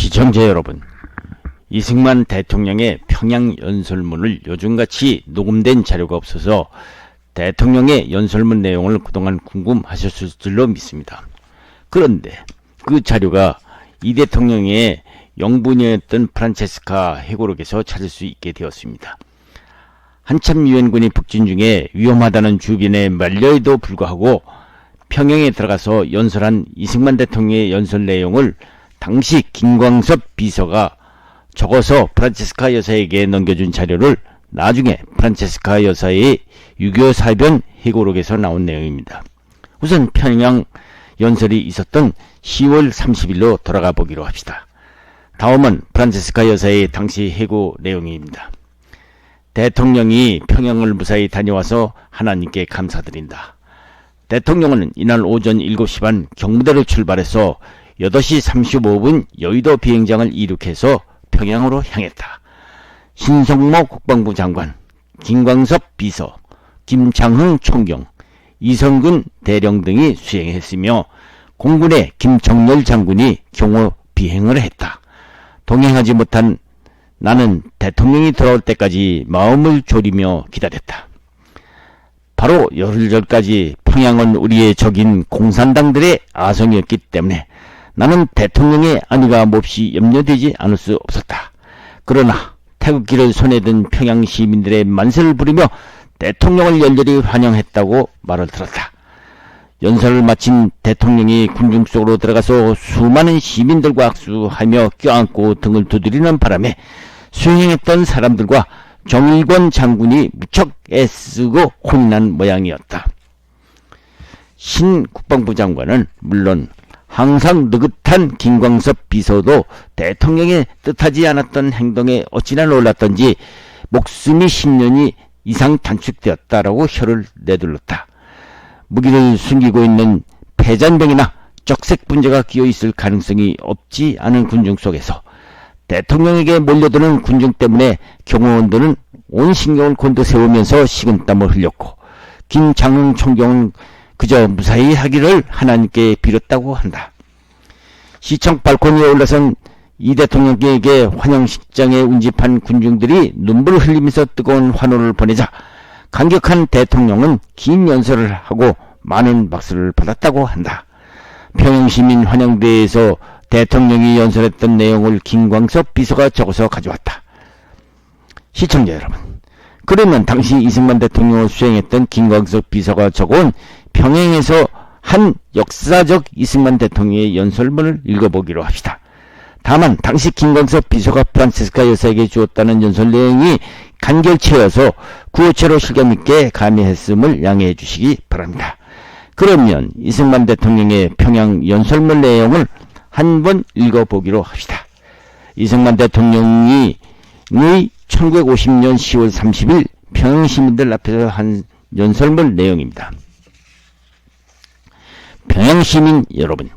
시청자 여러분, 이승만 대통령의 평양 연설문을 요즘같이 녹음된 자료가 없어서 대통령의 연설문 내용을 그동안 궁금하셨을 줄로 믿습니다. 그런데 그 자료가 이 대통령의 영부인이었던 프란체스카 헤고록에서 찾을 수 있게 되었습니다. 한참 유엔군이 북진 중에 위험하다는 주변에 말려에도 불구하고 평양에 들어가서 연설한 이승만 대통령의 연설 내용을 당시 김광섭 비서가 적어서 프란체스카 여사에게 넘겨준 자료를 나중에 프란체스카 여사의 유교 사변 회고록에서 나온 내용입니다. 우선 평양 연설이 있었던 10월 30일로 돌아가 보기로 합시다. 다음은 프란체스카 여사의 당시 회고 내용입니다. 대통령이 평양을 무사히 다녀와서 하나님께 감사드린다. 대통령은 이날 오전 7시 반 경무대로 출발해서 8시 35분 여의도 비행장을 이륙해서 평양으로 향했다. 신성모 국방부 장관, 김광섭 비서, 김창흥 총경, 이성근 대령 등이 수행했으며 공군의 김정렬 장군이 경호 비행을 했다. 동행하지 못한 나는 대통령이 돌아올 때까지 마음을 졸이며 기다렸다. 바로 열흘 전까지 평양은 우리의 적인 공산당들의 아성이었기 때문에 나는 대통령의 안위가 몹시 염려되지 않을 수 없었다. 그러나 태극기를 손에 든 평양 시민들의 만세를 부르며 대통령을 열렬히 환영했다고 말을 들었다. 연설을 마친 대통령이 군중 속으로 들어가서 수많은 시민들과 악수하며 껴안고 등을 두드리는 바람에 수행했던 사람들과 정일권 장군이 무척 애쓰고 혼이 난 모양이었다. 신 국방부 장관은 물론 항상 느긋한 김광섭 비서도 대통령의 뜻하지 않았던 행동에 어찌나 놀랐던지 목숨이 10년이 이상 단축되었다라고 혀를 내둘렀다. 무기를 숨기고 있는 패잔병이나 적색 분자가 끼어있을 가능성이 없지 않은 군중 속에서 대통령에게 몰려드는 군중 때문에 경호원들은 온 신경을 곤두세우면서 식은땀을 흘렸고 김창흥 총경은 그저 무사히 하기를 하나님께 빌었다고 한다. 시청 발코니에 올라선 이 대통령에게 환영식장에 운집한 군중들이 눈물을 흘리면서 뜨거운 환호를 보내자 감격한 대통령은 긴 연설을 하고 많은 박수를 받았다고 한다. 평양시민 환영대회에서 대통령이 연설했던 내용을 김광섭 비서가 적어서 가져왔다. 시청자 여러분, 그러면 당시 이승만 대통령을 수행했던 김광섭 비서가 적어온 평양에서 한 역사적 이승만 대통령의 연설문을 읽어보기로 합시다. 다만 당시 김광섭 비서가 프란체스카 여사에게 주었다는 연설 내용이 간결체여서 구어체로 실감있게 감히했음을 양해해 주시기 바랍니다. 그러면 이승만 대통령의 평양 연설문 내용을 한번 읽어보기로 합시다. 이승만 대통령이 1950년 10월 30일 평양 시민들 앞에서 한 연설문 내용입니다. 평양 시민 여러분,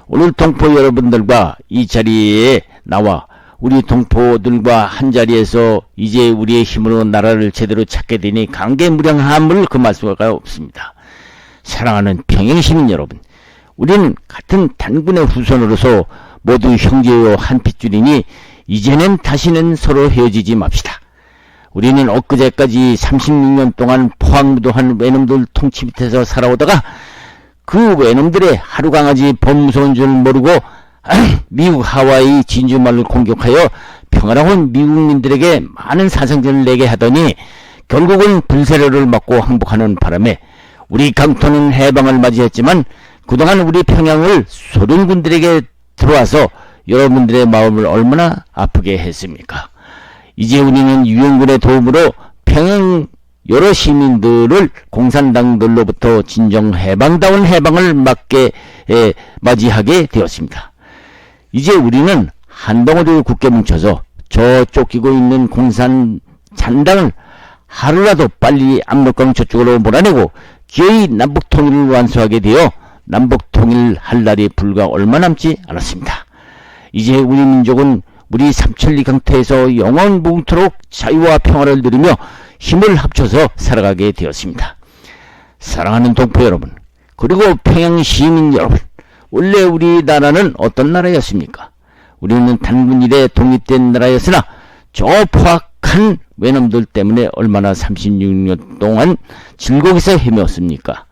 오늘 동포 여러분들과 이 자리에 나와 우리 동포들과 한 자리에서 이제 우리의 힘으로 나라를 제대로 찾게 되니 감개무량함을 금할 수가 없습니다. 사랑하는 평양 시민 여러분, 우리는 같은 단군의 후손으로서 모두 형제요 한 핏줄이니 이제는 다시는 서로 헤어지지 맙시다. 우리는 엊그제까지 36년 동안 포항무도한 외놈들 통치 밑에서 살아오다가 그 외놈들의 하루강아지 범무서운 줄 모르고 미국 하와이 진주만을 공격하여 평화로운 미국민들에게 많은 사상전을 내게 하더니 결국은 불세례를 맞고 항복하는 바람에 우리 강토는 해방을 맞이했지만 그동안 우리 평양을 소련군들에게 들어와서 여러분들의 마음을 얼마나 아프게 했습니까? 이제 우리는 유엔군의 도움으로 평양 여러 시민들을 공산당들로부터 진정 해방다운 해방을 맞이하게 되었습니다. 이제 우리는 한 덩어리로 굳게 뭉쳐서 저 쫓기고 있는 공산 잔당을 하루라도 빨리 압록강 저쪽으로 몰아내고 기어이 남북통일을 완수하게 되어 남북통일할 날이 불과 얼마 남지 않았습니다. 이제 우리 민족은 우리 삼천리 강터에서 영원 무궁토록 자유와 평화를 누리며 힘을 합쳐서 살아가게 되었습니다. 사랑하는 동포 여러분, 그리고 평양 시민 여러분, 원래 우리나라는 어떤 나라였습니까? 우리는 단군일에 독립된 나라였으나 저 포악한 외놈들 때문에 얼마나 36년 동안 질곡에서 헤매었습니까?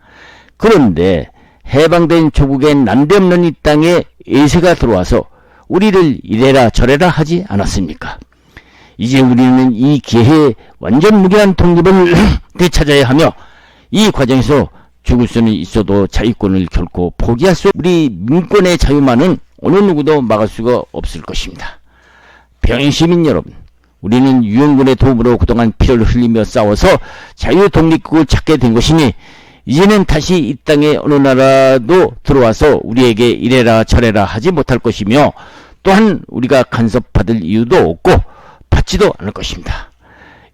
그런데 해방된 조국의 난데없는 이 땅에 외세가 들어와서 우리를 이래라 저래라 하지 않았습니까? 이제 우리는 이 기회에 완전 무결한 독립을 되찾아야 하며 이 과정에서 죽을 수는 있어도 자유권을 결코 포기할 수 우리 민권의 자유만은 어느 누구도 막을 수가 없을 것입니다. 평양시민 여러분, 우리는 유엔군의 도움으로 그동안 피를 흘리며 싸워서 자유 독립국을 찾게 된 것이니 이제는 다시 이 땅에 어느 나라도 들어와서 우리에게 이래라 저래라 하지 못할 것이며 또한 우리가 간섭받을 이유도 없고 받지도 않을 것입니다.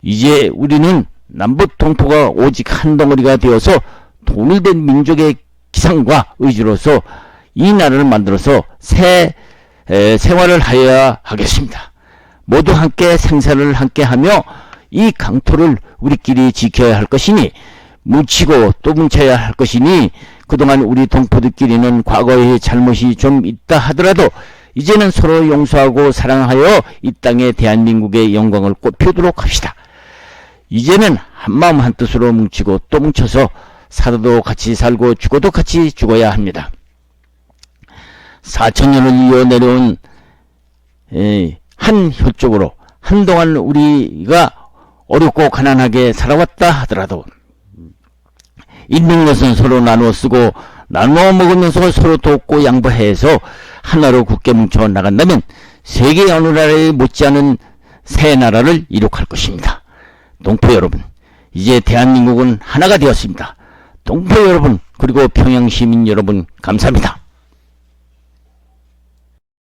이제 우리는 남북 동포가 오직 한 덩어리가 되어서 통일된 민족의 기상과 의지로서 이 나라를 만들어서 새 생활을 하여야 하겠습니다. 모두 함께 생사를 함께 하며 이 강토를 우리끼리 지켜야 할 것이니 뭉치고 또 뭉쳐야 할 것이니 그동안 우리 동포들끼리는 과거의 잘못이 좀 있다 하더라도 이제는 서로 용서하고 사랑하여 이 땅에 대한민국의 영광을 꽃피우도록 합시다. 이제는 한마음 한뜻으로 뭉치고 또 뭉쳐서 살아도 같이 살고 죽어도 같이 죽어야 합니다. 4천년을 이어 내려온 한 혈족으로 한동안 우리가 어렵고 가난하게 살아왔다 하더라도 있는 것은 서로 나누어 쓰고 나누어 먹으면서 서로 돕고 양보해서 하나로 굳게 뭉쳐 나간다면 세계 어느 나라에 못지않은 새 나라를 이룩할 것입니다. 동포 여러분, 이제 대한민국은 하나가 되었습니다. 동포 여러분, 그리고 평양 시민 여러분, 감사합니다.